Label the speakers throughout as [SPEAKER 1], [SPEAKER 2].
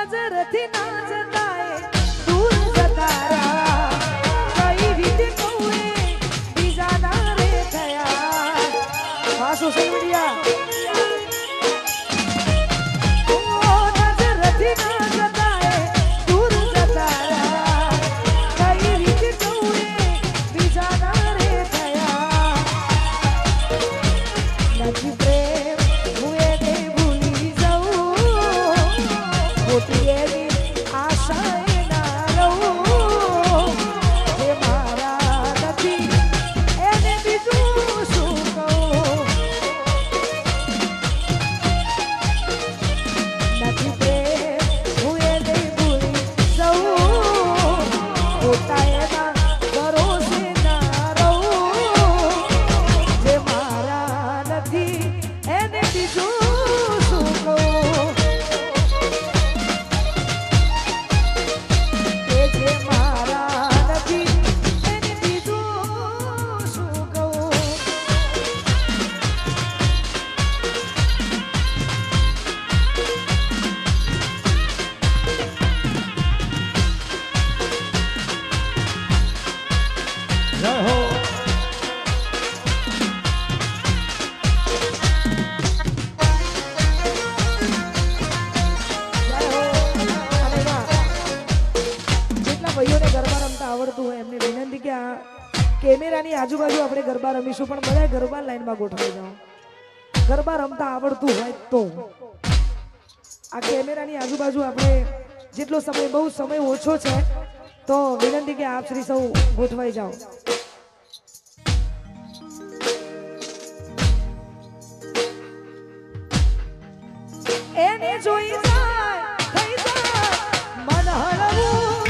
[SPEAKER 1] નજરથી ના જતાય દૂર જતા રહ્યા કઈ રીતે કહું બીજા ના રે થયા આ સોશિયલ મીડિયા કેમેરાની આજુબાજુ આપણે ગરબા રમીશું પણ બધા ગરબા લાઈનમાં ગોઠવાઈ જાઓ ગરબા રમતા આવડતું હોય તો આ કેમેરાની આજુબાજુ આપણે જેટલો સમય બહુ સમય ઓછો છે તો વિનંતી કે આપ શ્રી સૌ ગોઠવાઈ જાઓ એને જોઈ જાય થઈ જાય મન હળવું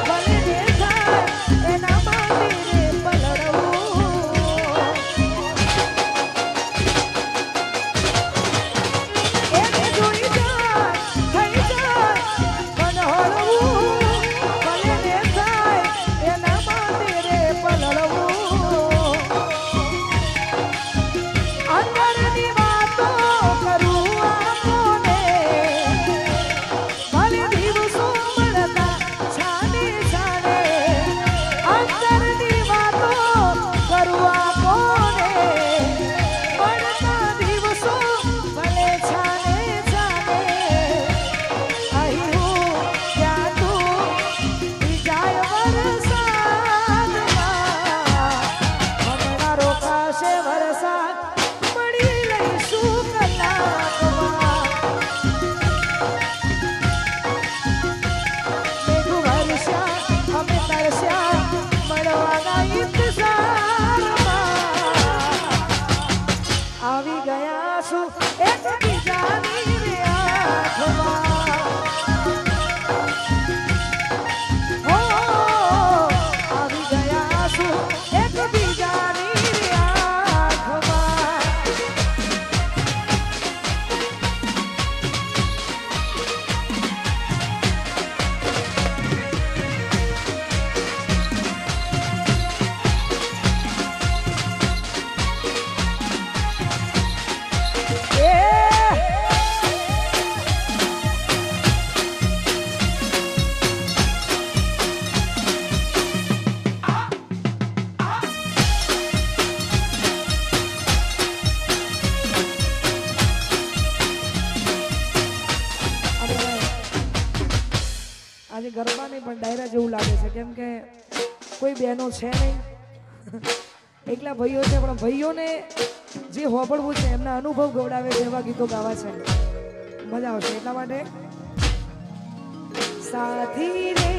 [SPEAKER 1] ભલે દેખાય એના માટે આજે ગરબા નહીં પણ ડાયરા જેવું લાગે છે કેમ કે કોઈ બહેનો છે નહીં એકલા ભાઈઓ છે પણ ભાઈઓને જે હોબળવું છે એમના અનુભવ ગવડાવે છે એવા ગીતો ગાવા છે મજા આવશે એટલા માટે સાથી રે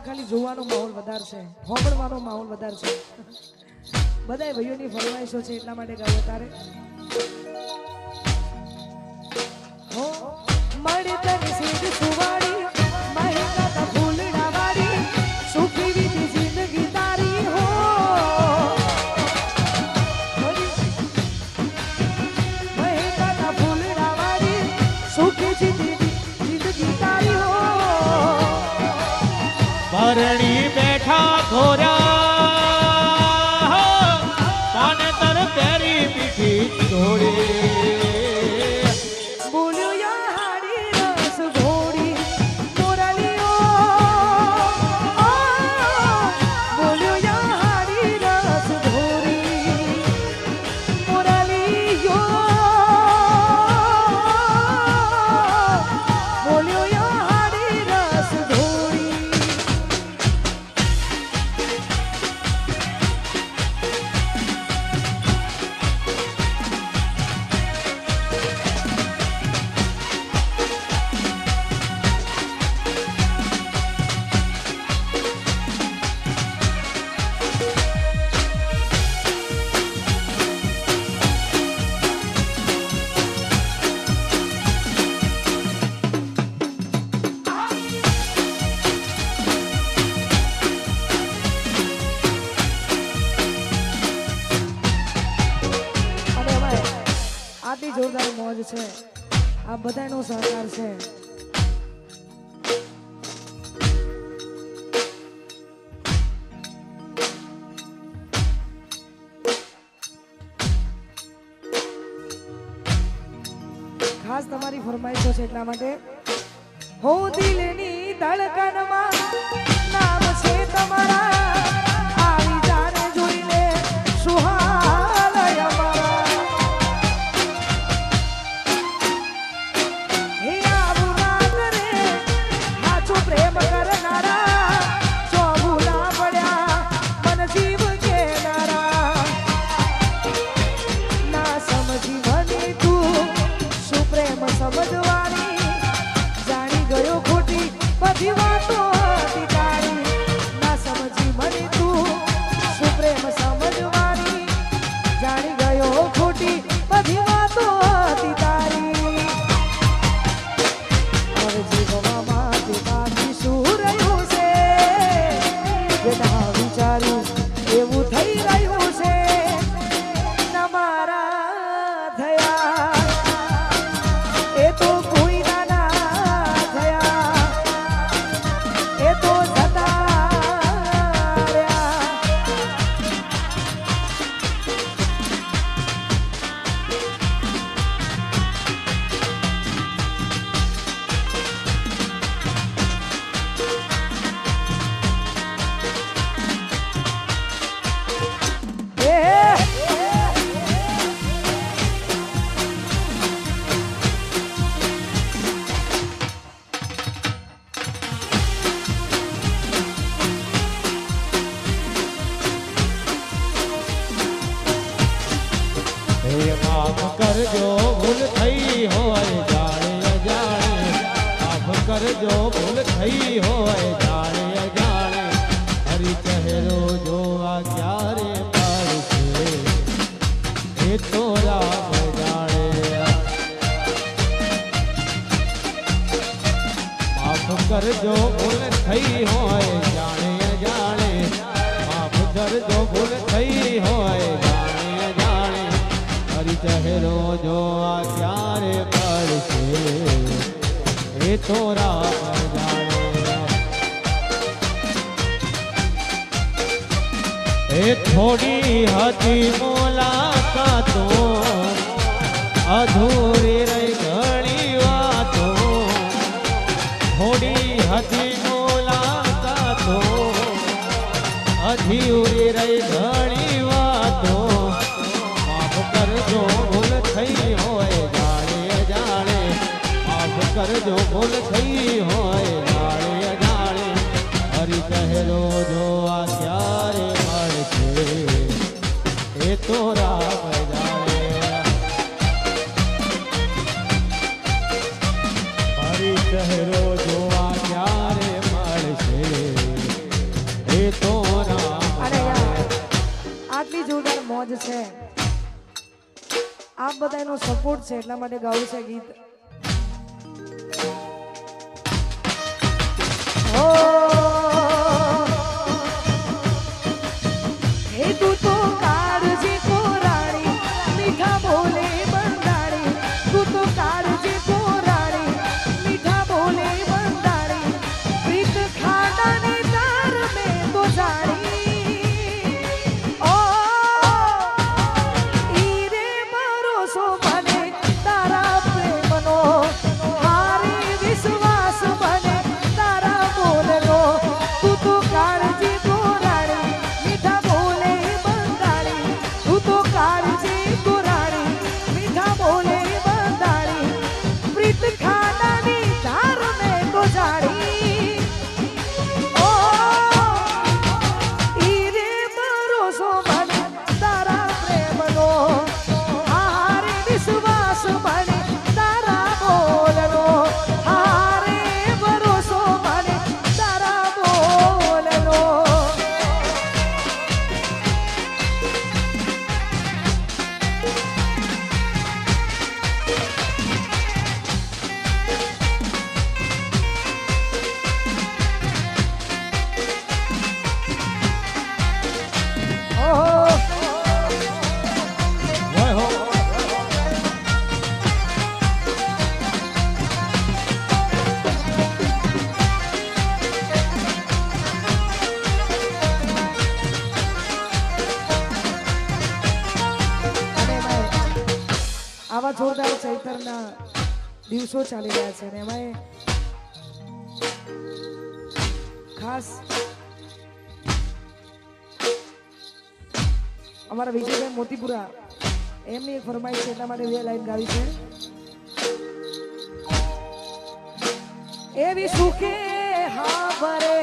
[SPEAKER 1] ખાલી જોવાનો માહોલ વધારે છે, હોંભળવાનો માહોલ વધારે છે. બધાય ભાઈઓની ફરમાઈશો છે એટલા માટે ગાયો તારે. હો મળે તને સીધ સુવાડી મહેકા તા ફૂલડા વાડી સુખી વીતી જિંદગી તારી હો. મહેકા તા ફૂલડા વાડી સુખી જિંદગી તારી હો.
[SPEAKER 2] પરણી બેઠા ઘોરા પાનેતર પેરી મીઠી જોડી
[SPEAKER 1] બોલ્યો યા હાડી રસ ઘોડી મોરલીઓ. બોલ્યો યા હાડી રસ ઘોડી મોરલીઓ. બોલ્યો યા હાડી રસ ઘોડી. આટલી જોરદાર મોજ છે, આ બધાનો સહકાર છે. ખાસ તમારી ફરમાઈશો છે એટલા માટે. હો દિલની ધડકનમાં નામ છે તમારા આવી જાને જોઈ લે સુહાલય અમારા. હે આવું ના કરે સાચો પ્રેમ કરનારા જો ભૂલા પડ્યા મન જીવ કેનારા. ના સમજી મને તું શું પ્રેમ સમજવાની જાણી ગયો ખોટી બધી વાતો હતી તારી. ના સમજી મને તું શું પ્રેમ સમજવાની જાણી ગયો ખોટી બધી વાતો હતી તારી. હવે જીવવામાં તે બાકી શું રહ્યું છે કે ના વિચાર્યું એવું થઈ રહ્યું છે. ના મારા થયા એ તો કોઈ ના થયા એ તો જતા રહ્યા.
[SPEAKER 2] હે માફ કરજો ભૂલ થઈ હોય જાણે અજાણે. માફ કરજો ભૂલ થઈ હોય જાણે અજાણે. હરી ચહેરો જોવા ક્યારે પડશે એ તો રામ જાણે. માફ કરજો ભૂલ થઈ હોય જાણે અજાણે. માફ કરજો ભૂલ થઈ હોય જાણે અજાણે. હરી ચહેરો જોવા ક્યારે પડશે એ તો રામ જાણે. એ થોડી હતી મુલાકાતો અધૂરી રહી ઘણી વાતો. થોડી હતી મુલાકાતો અધૂરી રહી ઘણી વાતો. માફ કરજો ભૂલ થઈ હોય જાણે અજાણે. માફ કરજો ભૂલ થઈ હોય જાણે અજાણે. હરી ચહેરો જોવા ક્યારે મળશે એ તો રામ જાણે. હરી ચહેરો જોવા ક્યારે મળશે
[SPEAKER 1] છે આપ બધાનો સપોર્ટ છે એટલા માટે ગાવું છે ગીત હે તું તો કાળજી કોરાણી મીઠા બોલે બંધાણી તું તો કાળજી કોરાણી મીઠા બોલે બંધાણી પ્રીત ખાડાની તાર મેં તો જાણી ઓ ઈરે ભરોસો મને તારા પ્રેમનો હારે વિશ્વાસ મને તારા બોલનો તું તો કાળજી કોરાણી મીઠા બોલે બંધાણી તું તો કાળજી કોરાણી મીઠા બોલે બંધાણી પ્રીત ખાડાની ધાર મેં તો જાણી ઓ ઈરે ભરોસો મને તારા પ્રેમનો હારે વિશ્વાસ મને તારા બોલનો હારે ભરોસો મને તારા બોલનો ઓહો
[SPEAKER 2] હોય હો
[SPEAKER 1] અને ભાઈ આવા જોરદાર ચૈતરના દિવસો ચાલી રહ્યા છે અને એમાં ખાસ અમારા વિજયભાઈ મોતીપુરા એમની એક ફરમાઈશ છે એટલા માટે બે લાઈન ગાવી છે એવી સુખે હા ભરે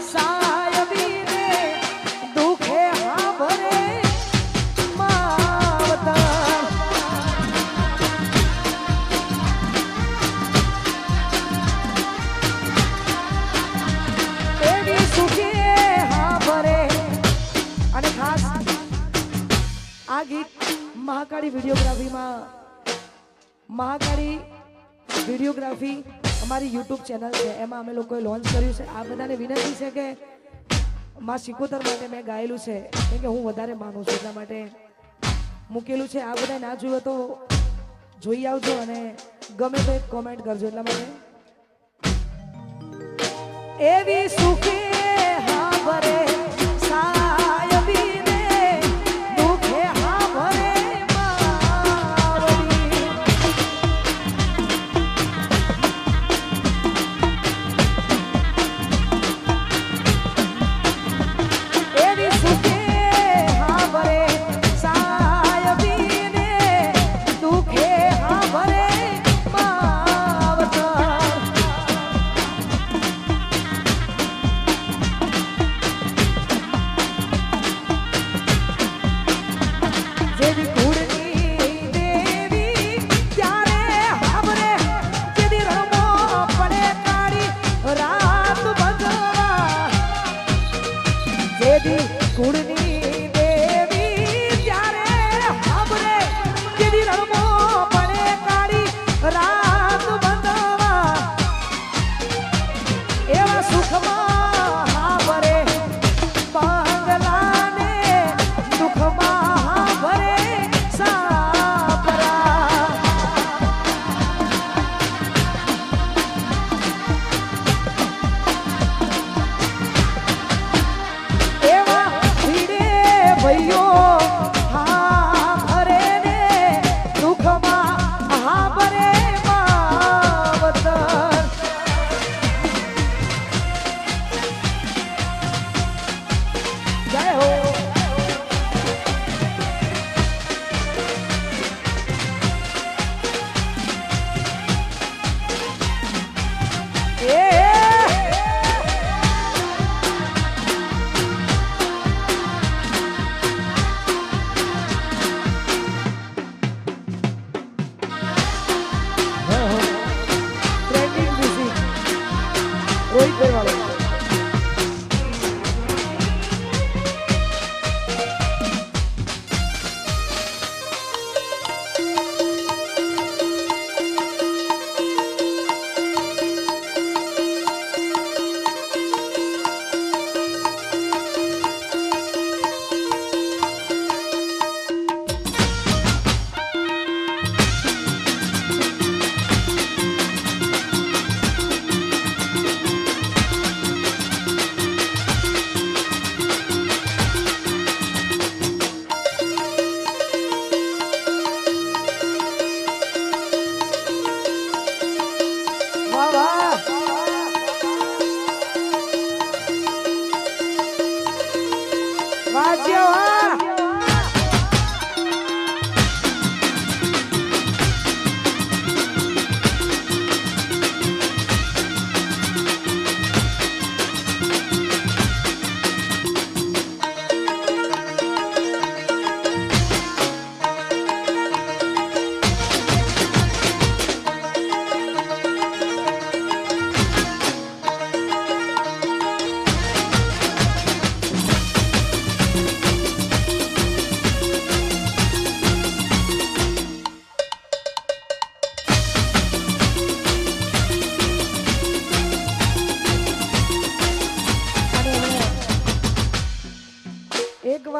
[SPEAKER 1] સાયબીને દુખે હા ભરે માવતર એવી સુખે હા ભરે અને ખાસ આ ગીત મહાકાળી વિડીયોગ્રાફીમાં મહાકાળી વિડીયોગ્રાફી અમારી યુટ્યુબ ચેનલ છે એમાં અમે લોકોએ લોન્ચ કર્યું છે આ બધાને વિનંતી છે કે માં સિકોતર માટે મેં ગાયેલું છે કેમ કે હું વધારે માનું છું એટલા માટે મૂકેલું છે આ બધા ના જોયું તો જોઈ આવજો અને ગમે તો એક કોમેન્ટ કરજો એટલા માટે એવી સુખે હા ભરે સાયબીને દુખે હા ભરે માવડી એવી સુખે હા ભરે સાયબીને દુખે હા ભરે માવતર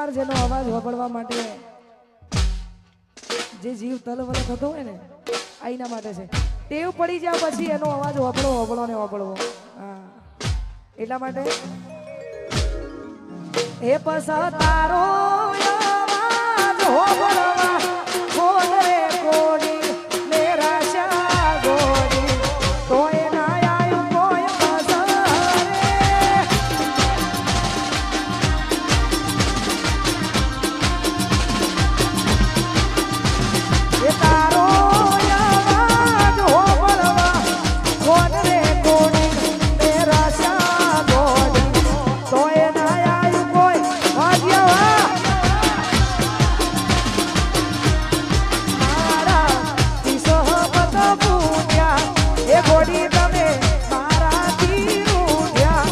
[SPEAKER 1] એકવાર જેનો અવાજ સાંભળવા માટે જે જીવ તલવલ થતો હોય ને આઈના માટે છે. ટેવ પડી જાય પછી એનો અવાજ વાપળવો ને વાપળવો. હા એટલા માટે એ પસ તારો અવાજ સાંભળવા કોણ રે કોડી મેરા શા ગોડી તો એના આયું કોઈ મજા રે. એ તારો અવાજ સાંભળવા કોણ રે કોડી મેરા શા ગોડી તો એના આયું કોઈ વાગ્યા એ ગોડી તમે મારાથી રૂઠ્યા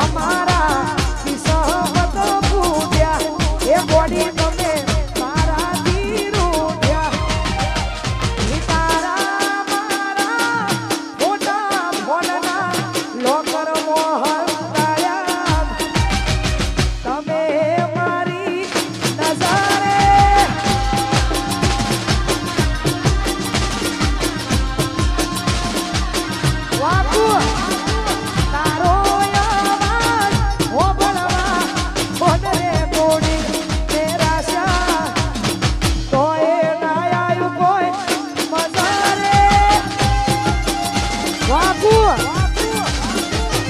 [SPEAKER 1] અમારા કિસ્મત ફૂટ્યા એ ગોડી તમે મારાથી રૂઠ્યા તારા મારા મોટા ફોનના લોકર મોહર કાયા તમે મારી નજરે વાકુ તારો અવાજ સાંભળવા કોણ રે કોડી મેરા શા તો એ ના આયું કોઈ મજા રે. વાકુ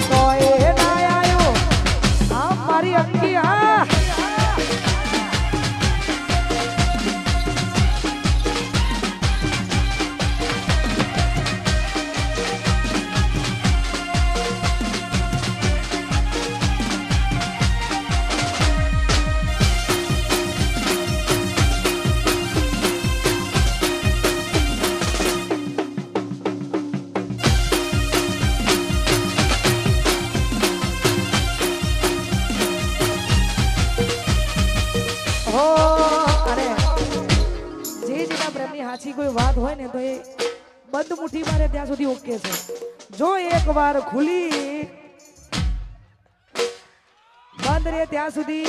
[SPEAKER 1] તો એ ના આયું આમ મારી અંકી. હા હો અરે જે જેના પ્રેમની સાચી કોઈ વાત હોય ને તો એ બંધ મુઠ્ઠી મારે ત્યાં સુધી ઓકે છે. જો એકવાર ખુલી બંધ રે ત્યાં સુધી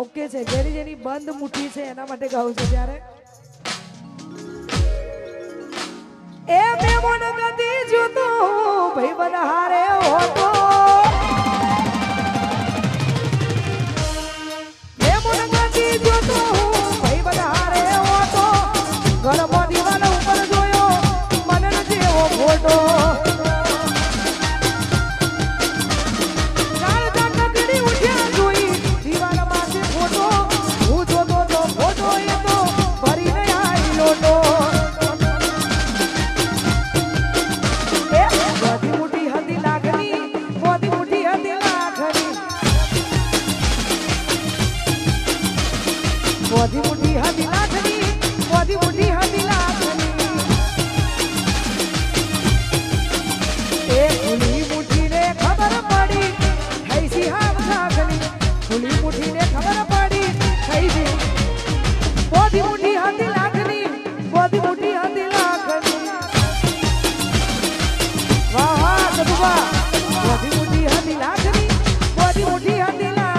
[SPEAKER 1] ઓકે છે. જેની જેની બંધ મુઠ્ઠી છે એના માટે ગાવું છે. ત્યારે એ મેમન ગતિ જોતો ભાઈ બનહારે હોતો જોતો ભાઈ બનહારે હોતો ઘરમાં દીવાલ ઉપર જોયો મનન જેવો ફોટો ચાલતા નકડી ઉઠ્યા જોઈ દીવાલ માંથી ફોટો હું જોતો તો ફોટો એ તો ભરીને આવી લોટો. એ બધી મોટી હતી લાગણી બધી મોટી હતી લાગણી બધી મોટી હતી લાગણી બધી મોટી હતી લાગણી. એ ખુલી મુઠ્ઠીને ખબર પડી થઈ સી હામ લાગણી ખુલી મુઠ્ઠીને ખબર પડી થઈ સી બધી મોટી હતી લાગણી બધી મોટી હતી લાગણી. વાહ વાહ કદુબા બધી મોટી હતી લાગણી બધી મોટી હતી લાગણી.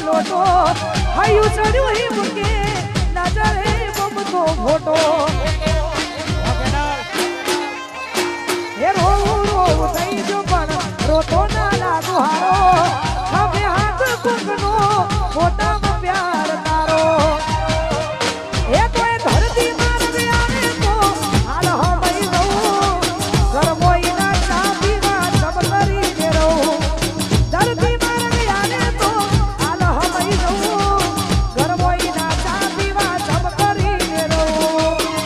[SPEAKER 1] લોટો હયું ચડ્યું હી મુકે નજરે બમતો ફોટો હે રોવું રોવું થઈ જો પણ રોતો ના લાગુ હારો હવે હાથ કુકનો ફોટામાં પ્યાર તારો એ કોઈ ધરતી મારવે આવે તો હાલ હમઈ રહું ઘર મોઈના ચા પીવા સબ કરીને રહું ધરતી મારવે આવે તો હાલ હમઈ રહું ઘર મોઈના ચા પીવા સબ કરીને રહું.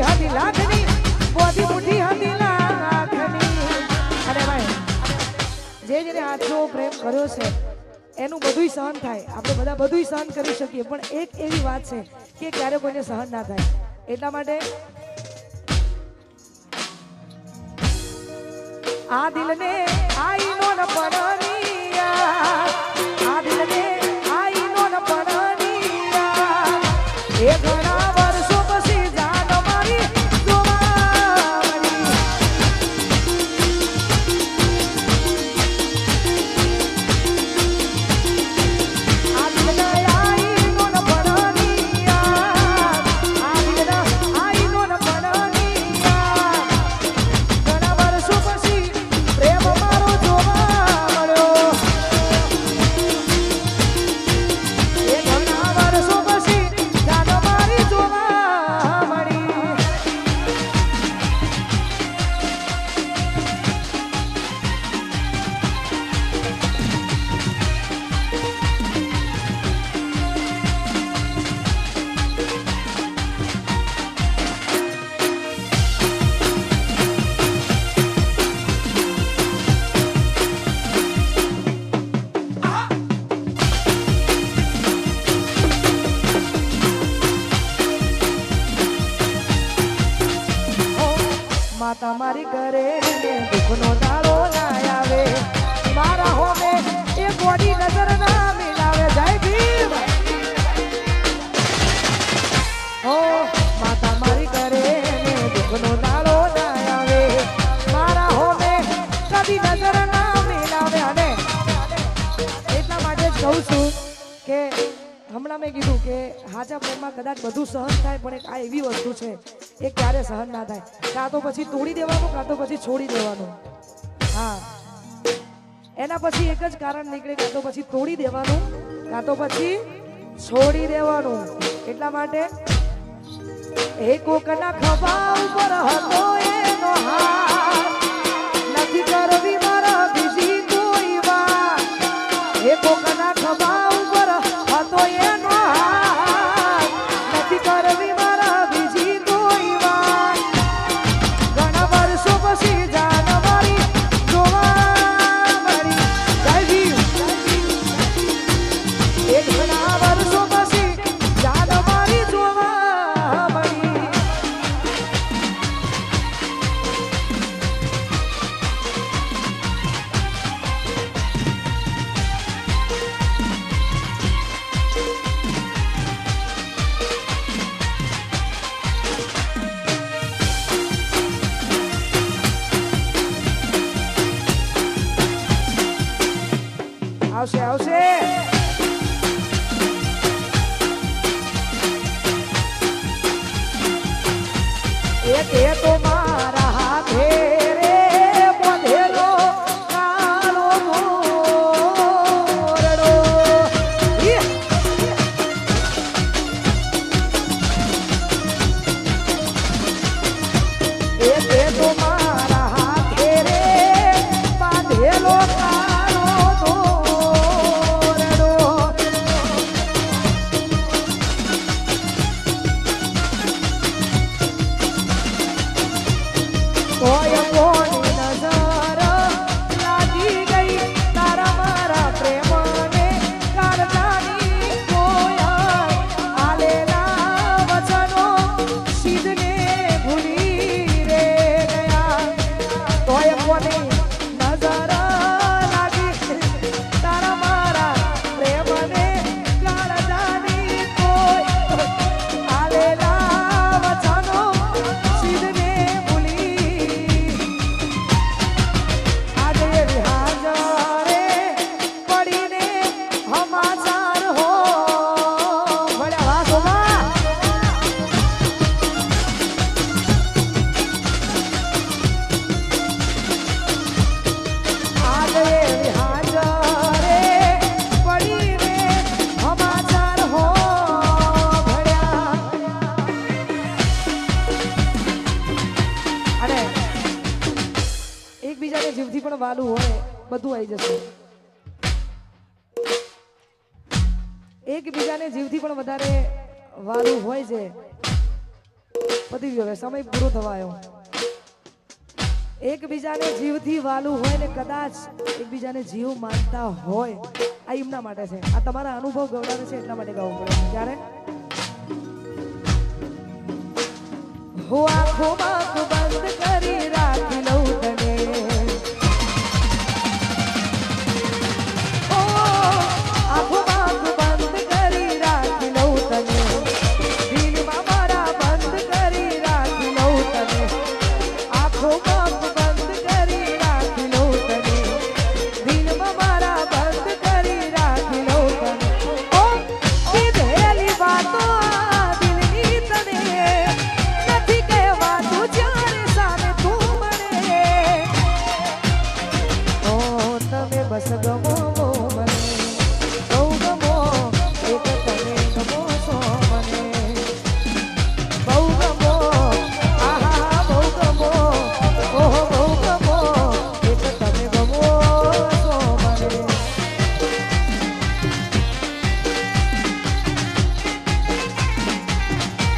[SPEAKER 1] મુઠ્ઠી હતી લાખની બોધી મુઠ્ઠી હતી લાખની અને ભાઈ જેને આટલો પ્રેમ કર્યો છે એનું બધુંય સહન થાય આપણે બધા બધુંય સહન કરી શકીએ પણ એક એવી વાત છે કે ક્યારે કોઈને સહન ના થાય એટલા માટે આ દિલને આઈનો ન પરણિયા આ દિલને આઈનો ન પરણિયા એ ઘણા વર્ષો પછી જાન મારી જોવા મળી આ દિલને આઈનો ન પરણિયા આ દિલને આઈનો ન પરણિયા ઘણા વર્ષો પછી પ્રેમ મારો જોવા મળ્યો એ ઘણા વર્ષો પછી જાન મારી જોવા મળી માતા મારી કરે દુઃખનો દાડો ના આવે મારા હોમે એ ગોડી નજર ના મિલાવે જય ભીમ ઓ માતા મારી કરે દુઃખનો દાડો ના આવે મારા હોમે કદી નજર ના મિલાવે અને એટલા માટે જ કહું છું કે હમણાં મેં કીધું કે હાચા પ્રેમમાં કદાચ બધું સહન થાય પણ એક આ એવી વસ્તુ છે એ ક્યારે સહન ના થાય કાં તો પછી તોડી દેવાનું કાં તો પછી છોડી દેવાનું હા એના પછી એક જ કારણ નીકળે કાં તો પછી તોડી દેવાનું કાં તો પછી છોડી દેવાનું એટલા માટે એ કોકના ખભા ઉપર હતો એનો હાથ નથી કરવી મારા બીજી કોઈ વાત એ કોકના ખભા ઉપર હતો એનો હાથ નથી કરવી મારા બીજી કોઈ વાત ઘણા વર્ષો પછી જાન મારી જોવા મળી જય ભીમ એ ઘણા વર્ષો પછી જાન મારી જોવા મળી આવશે આવશે એક એ તો મારા હાથે રે બોધેલો કાળો મોરડો એક એ તો મારા હાથે રે બાંધેલો કાળો મોરડો કોઈ કોની નજર લાગી ગઈ તારા મારા પ્રેમને કારદાની કોઈ આલેલા વચનો સિદ્ધને ભૂલી રે ગયા કોઈ કોની નજર લાગી તારા મારા પ્રેમને કારદાની કોઈ આલેલા વચનો સિદ્ધને ભૂલી આજે એવી હાજરે પડીને હમાચાર હો ભળ્યા વાસોમાં આજે એવી હાજરે પડીને હમાચાર હો ભળ્યા અને એકબીજાને જીવથી પણ વાલું હોય બધું આવી જશે એકબીજાને જીવથી પણ વધારે વાલું હોય છે પતી ગયો, હવે સમય પૂરો થવા આવ્યો. એકબીજાને જીવથી વાલું હોય ને કદાચ એકબીજાને જીવ માનતા હોય, આ એમના માટે છે. આ તમારા અનુભવ ગવડાવે છે એટલા માટે ગાવું પડે છે. ત્યારે હું આંખોમાં બંધ કરી રાખી લઉં તને, આંખોમાં બંધ કરી રાખી લઉં તને, દિલમાં મારા બંધ કરી રાખી લઉં તને, આંખોમાં બંધ કરી રાખી લઉં તને, દિલમાં મારા બંધ કરી રાખી લઉં તને. ઓ કીધેલી વાતો આ દિલની તને નથી કહેવાતું જ્યારે સામે તું મને. ઓ તમે બસ ગમો મને, બહુ ગમો, એક તમે ગમો છો મને, બહુ ગમો, આહા બહુ ગમો, ઓહો બહુ ગમો, એક તમે ગમો છો મને.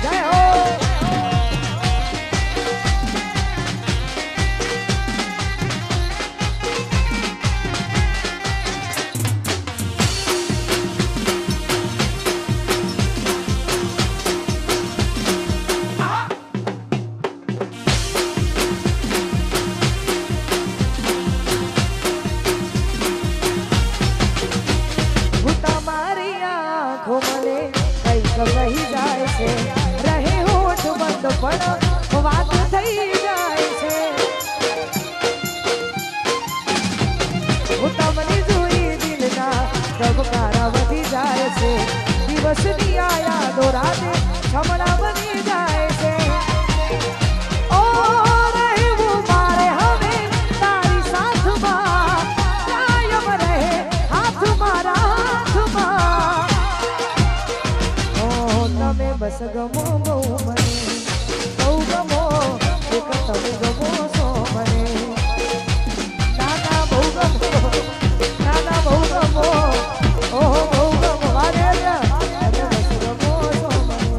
[SPEAKER 1] જય હો. હું તમારી આંખો મને કંઈક કહી જાય છે, રહે હોઠ બંધ પણ વાત થઈ જાય છે. હું તમને જોઈ દિલના ધબકારા વધી જાય છે, દિવસની આ યાદો રાતે છમણા બની જાય છે. ઓ રહેવું મારે હવે તારી સાથમાં, કાયમ રહે હાથ મારા હાથમાં. ઓ તમે બસ ગમો બહુ મને, બહુ ગમો, એક તમે ગમો છો મને. નાના બહુ ગમો, નાના બહુ ગમો, ઓહો બહુ ગમો, વારે તમે બસ ગમો છો મને.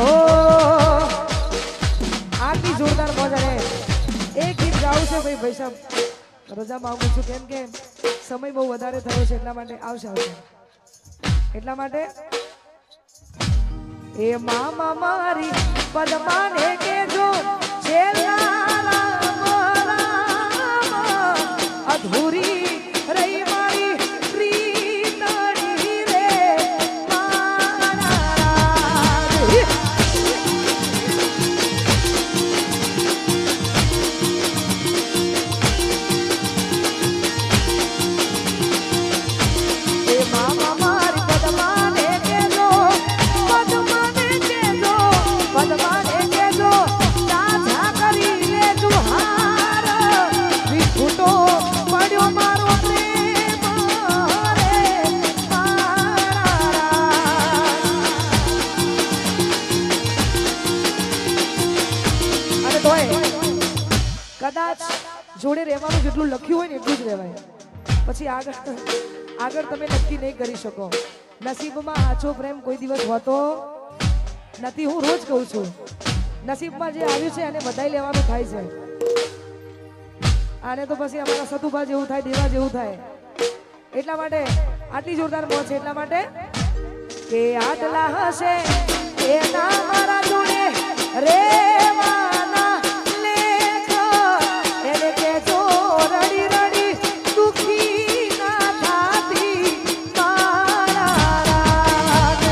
[SPEAKER 1] ઓ આટલી જોરદાર મજા રે. એક ગીત ગાવું છે ભાઈ. ભાઈ સાહેબ રજા માંગુ છું, કેમ કે સમય બહુ વધારે થયો છે એટલા માટે. આવશે એટલા માટે. એ મામા મારી પદમાને કેજો છેલ્લા રામ રામ, અધૂરી રહી મારી પ્રીતણી રે મારા રામ. એ મામા મારી પદમાને કેજો, પદમાને કેજો, પદમાને કેજો, તાજા કરી લેજો હાર, વિખૂટો પડ્યો મારો પ્રેમ રે મારા રામ. અને તોય કદાચ જોડે રહેવાનું જેટલું લખ્યું હોય ને એટલું જ રહેવાય. પછી આગળ તમે નક્કી નહીં કરી શકો. નસીબમાં આછો પ્રેમ કોઈ દિવસ હોતો નથી. હું રોજ કહું છું, નસીબમાં જે આવ્યું છે એને બધાઈ લેવાનું થાય છે. આને તો પછી અમારા સતુભા જેવું થાય, દેવા જેવું થાય. એટલા માટે આટલી જોરદાર મોજ છે. એટલા માટે કે આટલા હશે એના મારા જોડે રેવાના લેખ, એને કેજો રડી રડી દુખી ના થાતી મારા રાગ.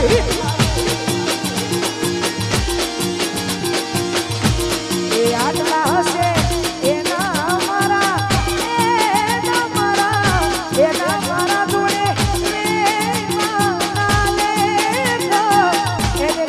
[SPEAKER 1] એ આટલા હશે એના મારા જોડે રેવાના લેખ, એને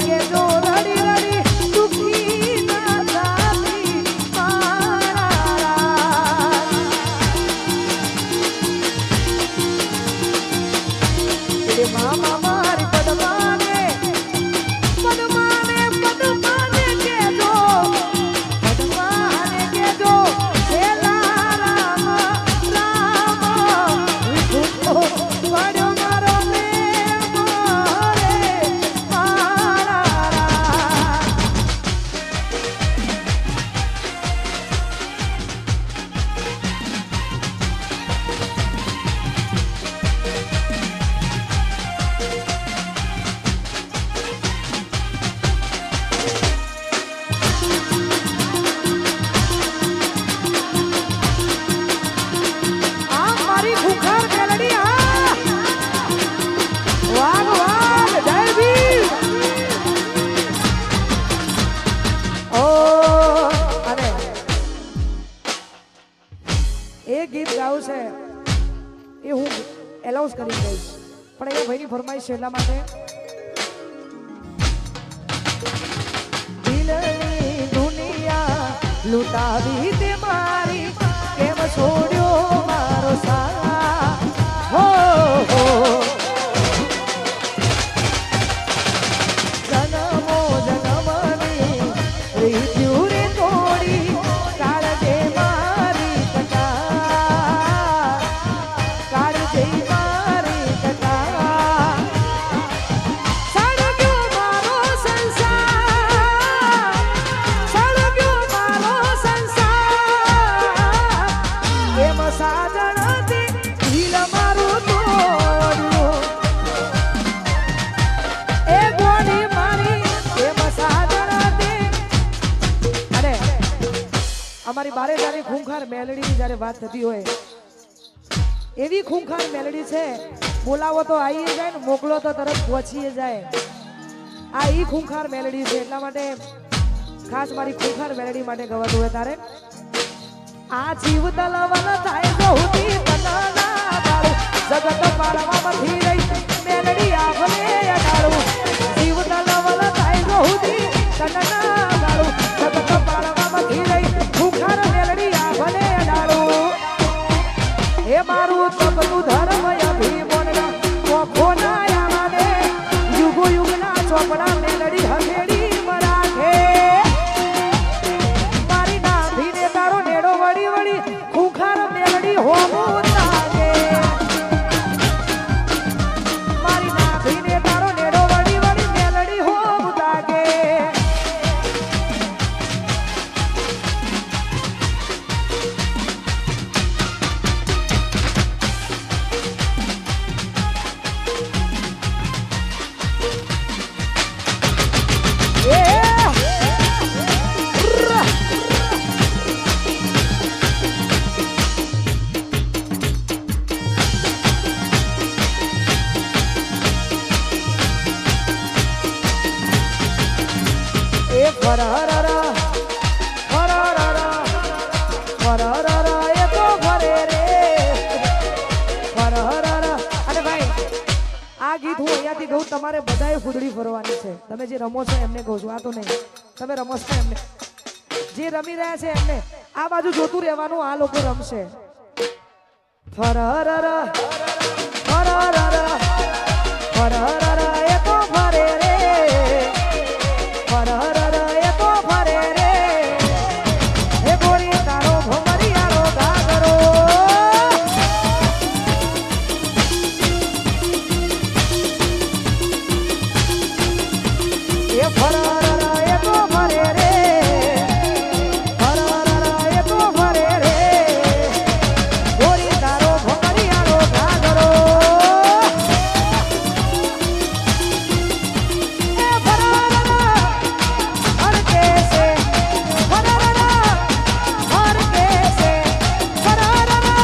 [SPEAKER 1] એનાઉન્સ કરી દઈશ પણ એ ભાઈની ફરમાઈશ છે એટલા માટે દિલની દુનિયા લૂંટાવી તે મારી કેમ છોડ્યો મારો સાથ હો જન્મો જન્મની રીત્યુ રે તોડી કાળજે મારી કટા કાળજે મારી કટા સળગ્યો મારો સંસાર સળગ્યો મારો સંસાર એમ સાજણથી દિલ મારું તોડ્યું એ ગોળી મારી એમ સાજણથી અને અમારી બારે બારે ખૂંખાર મેલડીની જ્યારે વાત થતી હોય એવી ખૂંખાર મેલડી છે બોલાવો તો આવીએ જાય ને મોકલો તો તરત પહોંચીએ જાય આ ઈ ખૂંખાર મેલડી છે એટલા માટે ખાસ મારી ખૂંખાર મેલડી માટે ગવાતું હોય તારે આ જીવ તલવલ થાય બહુતી તનના બાળું જગત પાડવામાંથી રહી મેલડી આભલે અડાળું જીવ તલવલ થાય બહુતી તનના બાળું જગત પાડવામાંથી રહી ખૂંખાર મેલડી આભલે અડાળું હે મારું તપનું ધર્મ અભિમોનના કોખોના યામાને યુગો યુગના ચોપડા મેલડી હથેળી મરાઠે મારી નાભીને તારો નેડો વળી વળી ખૂંખાર મેલડી હોમું લાગે મારી નાભીને તારો નેડો વળી વળી મેલડી હોમું લાગે ફરહરરા ફરહરરા ફરહરરા એ તો ફરે રે ફરહરરા અને ભાઈ આ ગીત હું અહીંયાથી કહું તમારે બધાએ ફૂદડી ફરવાની છે તમે જે રમો છો એમને કહું છું આ તો નહીં તમે રમો છો એમને જે રમી રહ્યા છે એમને આ બાજુ જોતું રહેવાનું આ લોકો રમશે ફરહરરા ફરહરરા ફરહરરા એ તો ફરે રે ફરહરરા એ તો ફરે રે હે ગોરી તારો ભમરિયાળો ગાગરો એ ફરહરરા એ તો ફરે રે ફરહરરા એ તો ફરે રે ગોરી તારો ભમરિયાળો ગાગરો એ ફરહરરા હર કેસે ફરહરરા હર કેસે ફરહરરા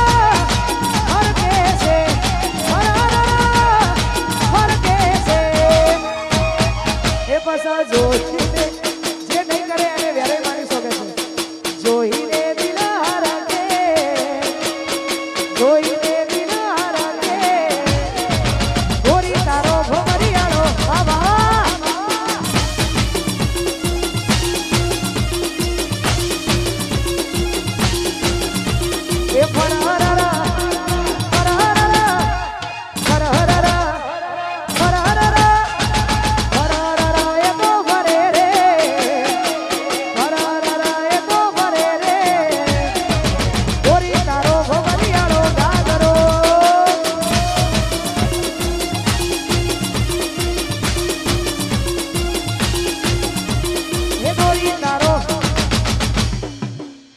[SPEAKER 1] હર કેસે ફરહરરા હર કેસે એ પસા જોઈને જે નહીં કરે એને વેરે માની શકે છે જોઈને દિલ હરકે જોઈને દિલ હરકે ગોરી તારો ભમરિયાળો બાબા એ ફરહરરા ફરહરરા ફરહરરા ફરહરરા ફરહરરા એ તો ફરે રે ફરહરરા એ તો ફરે રે ગોરી તારો ભમરિયાળો ગાગરો એ ગોરી તારો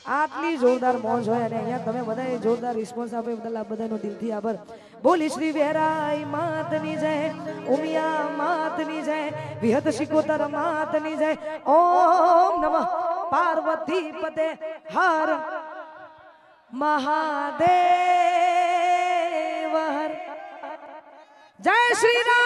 [SPEAKER 1] આટલી જોરદાર મોજ હોય અને અહીંયા તમે બધાએ જોરદાર રિસ્પોન્સ આપે બદલ આ બધાનો દિલથી આભાર બોલી શ્રી વેરાઈ માતની જય ઉમિયા માતની જય વિહત શિકોતર માતની જય ઓમ નમઃ પાર્વતી પતે હર મહાદેવ હર જય શ્રી રામ